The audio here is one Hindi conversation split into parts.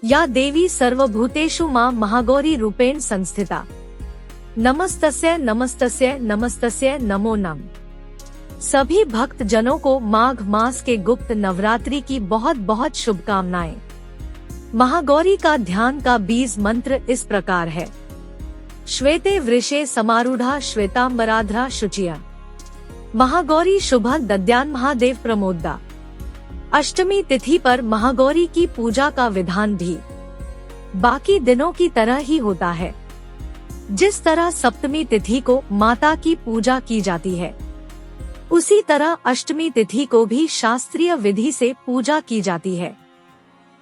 या देवी सर्वभूतेषु मां महागौरी रूपेण संस्थिता। नमस्तस्य नमस्तस्य नमस्तस्य नमो नमः। सभी भक्त जनों को माघ मास के गुप्त नवरात्रि की बहुत बहुत शुभकामनाएं। महागौरी का ध्यान का बीज मंत्र इस प्रकार है। श्वेते वृषे समारूढ़ा श्वेतांबराध्रा शुचिया, महागौरी शुभ दद्यान महादेव प्रमोदा। अष्टमी तिथि पर महागौरी की पूजा का विधान भी बाकी दिनों की तरह ही होता है। जिस तरह सप्तमी तिथि को माता की पूजा की जाती है, उसी तरह अष्टमी तिथि को भी शास्त्रीय विधि से पूजा की जाती है।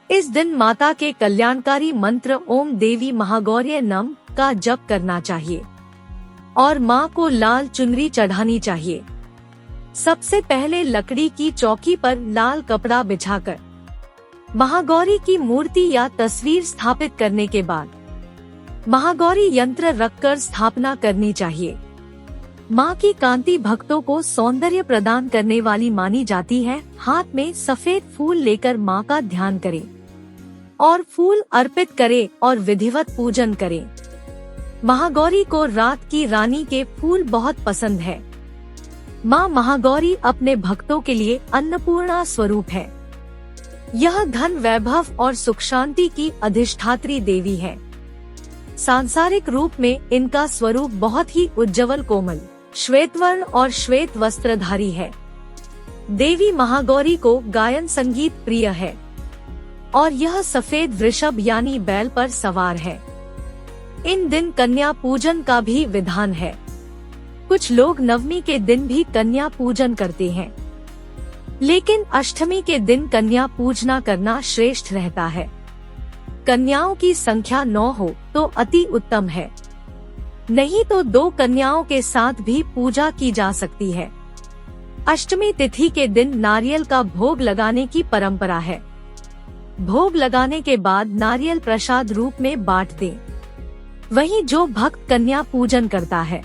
इस दिन माता के कल्याणकारी मंत्र ओम देवी महागौर्ये नमः का जप करना चाहिए और माँ को लाल चुनरी चढ़ानी चाहिए। सबसे पहले लकड़ी की चौकी पर लाल कपड़ा बिछाकर महागौरी की मूर्ति या तस्वीर स्थापित करने के बाद महागौरी यंत्र रखकर स्थापना करनी चाहिए। माँ की कांति भक्तों को सौंदर्य प्रदान करने वाली मानी जाती है। हाथ में सफेद फूल लेकर माँ का ध्यान करें और फूल अर्पित करें और विधिवत पूजन करें। महागौरी को रात की रानी के फूल बहुत पसंद है। माँ महागौरी अपने भक्तों के लिए अन्नपूर्णा स्वरूप है। यह धन वैभव और सुख शांति की अधिष्ठात्री देवी है। सांसारिक रूप में इनका स्वरूप बहुत ही उज्ज्वल कोमल श्वेत वर्ण और श्वेत वस्त्रधारी है। देवी महागौरी को गायन संगीत प्रिय है और यह सफेद वृषभ यानी बैल पर सवार है। इन दिन कन्या पूजन का भी विधान है। कुछ लोग नवमी के दिन भी कन्या पूजन करते हैं, लेकिन अष्टमी के दिन कन्या पूजना करना श्रेष्ठ रहता है। कन्याओं की संख्या 9 हो तो अति उत्तम है, नहीं तो 2 कन्याओं के साथ भी पूजा की जा सकती है। अष्टमी तिथि के दिन नारियल का भोग लगाने की परंपरा है। भोग लगाने के बाद नारियल प्रसाद रूप में बांट दें। वहीं जो भक्त कन्या पूजन करता है,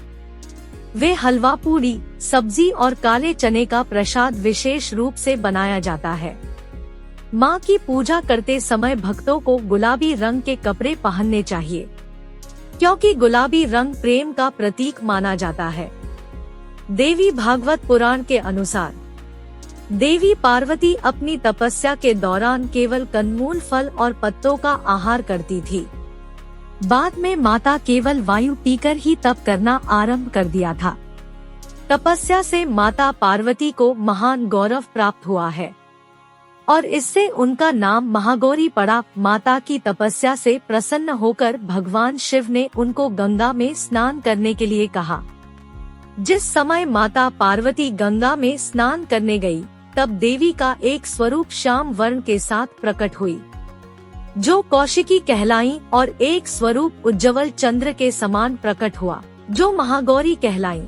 वे हलवा पूरी, सब्जी और काले चने का प्रसाद विशेष रूप से बनाया जाता है। माँ की पूजा करते समय भक्तों को गुलाबी रंग के कपड़े पहनने चाहिए, क्योंकि गुलाबी रंग प्रेम का प्रतीक माना जाता है। देवी भागवत पुराण के अनुसार देवी पार्वती अपनी तपस्या के दौरान केवल कंदमूल, फल और पत्तों का आहार करती थी। बाद में माता केवल वायु पीकर ही तप करना आरंभ कर दिया था। तपस्या से माता पार्वती को महान गौरव प्राप्त हुआ है और इससे उनका नाम महागौरी पड़ा। माता की तपस्या से प्रसन्न होकर भगवान शिव ने उनको गंगा में स्नान करने के लिए कहा। जिस समय माता पार्वती गंगा में स्नान करने गई, तब देवी का एक स्वरूप श्याम वर्ण के साथ प्रकट हुई, जो कौशिकी कहलाई, और एक स्वरूप उज्ज्वल चंद्र के समान प्रकट हुआ, जो महागौरी कहलाई।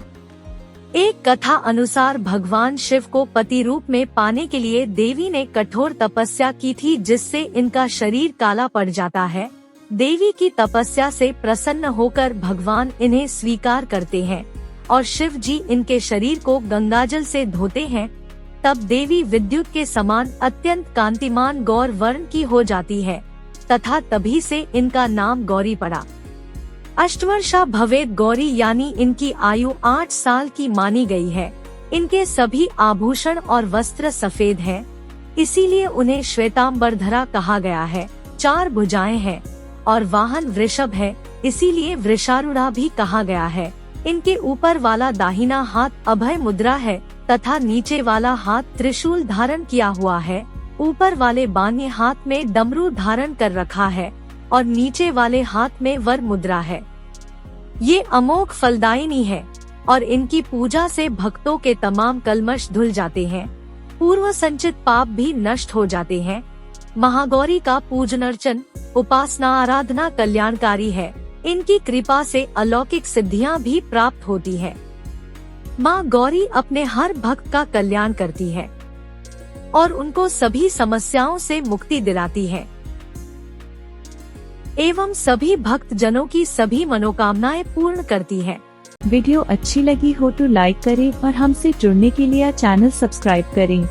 एक कथा अनुसार भगवान शिव को पति रूप में पाने के लिए देवी ने कठोर तपस्या की थी, जिससे इनका शरीर काला पड़ जाता है। देवी की तपस्या से प्रसन्न होकर भगवान इन्हें स्वीकार करते हैं और शिव जी इनके शरीर को गंगाजल से धोते हैं। तब देवी विद्युत के समान अत्यंत कांतिमान गौर वर्ण की हो जाती है तथा तभी से इनका नाम गौरी पड़ा। अष्टवर्षा भवेद गौरी यानी इनकी आयु 8 साल की मानी गई है। इनके सभी आभूषण और वस्त्र सफेद हैं, इसीलिए उन्हें श्वेतांबरधरा कहा गया है। 4 भुजाएं हैं और वाहन वृषभ है, इसीलिए वृषारूढ़ा भी कहा गया है। इनके ऊपर वाला दाहिना हाथ अभय मुद्रा है तथा नीचे वाला हाथ त्रिशूल धारण किया हुआ है। ऊपर वाले बाएं हाथ में डमरू धारण कर रखा है और नीचे वाले हाथ में वर मुद्रा है। ये अमोघ फलदायिनी है और इनकी पूजा से भक्तों के तमाम कलमश धुल जाते हैं, पूर्व संचित पाप भी नष्ट हो जाते हैं। महागौरी का पूजन अर्चन, उपासना, आराधना कल्याणकारी है। इनकी कृपा से अलौकिक सिद्धियां भी प्राप्त होती है। माँ गौरी अपने हर भक्त का कल्याण करती है और उनको सभी समस्याओं से मुक्ति दिलाती है एवं सभी भक्त जनों की सभी मनोकामनाएं पूर्ण करती है। वीडियो अच्छी लगी हो तो लाइक करें और हमसे जुड़ने के लिए चैनल सब्सक्राइब करें।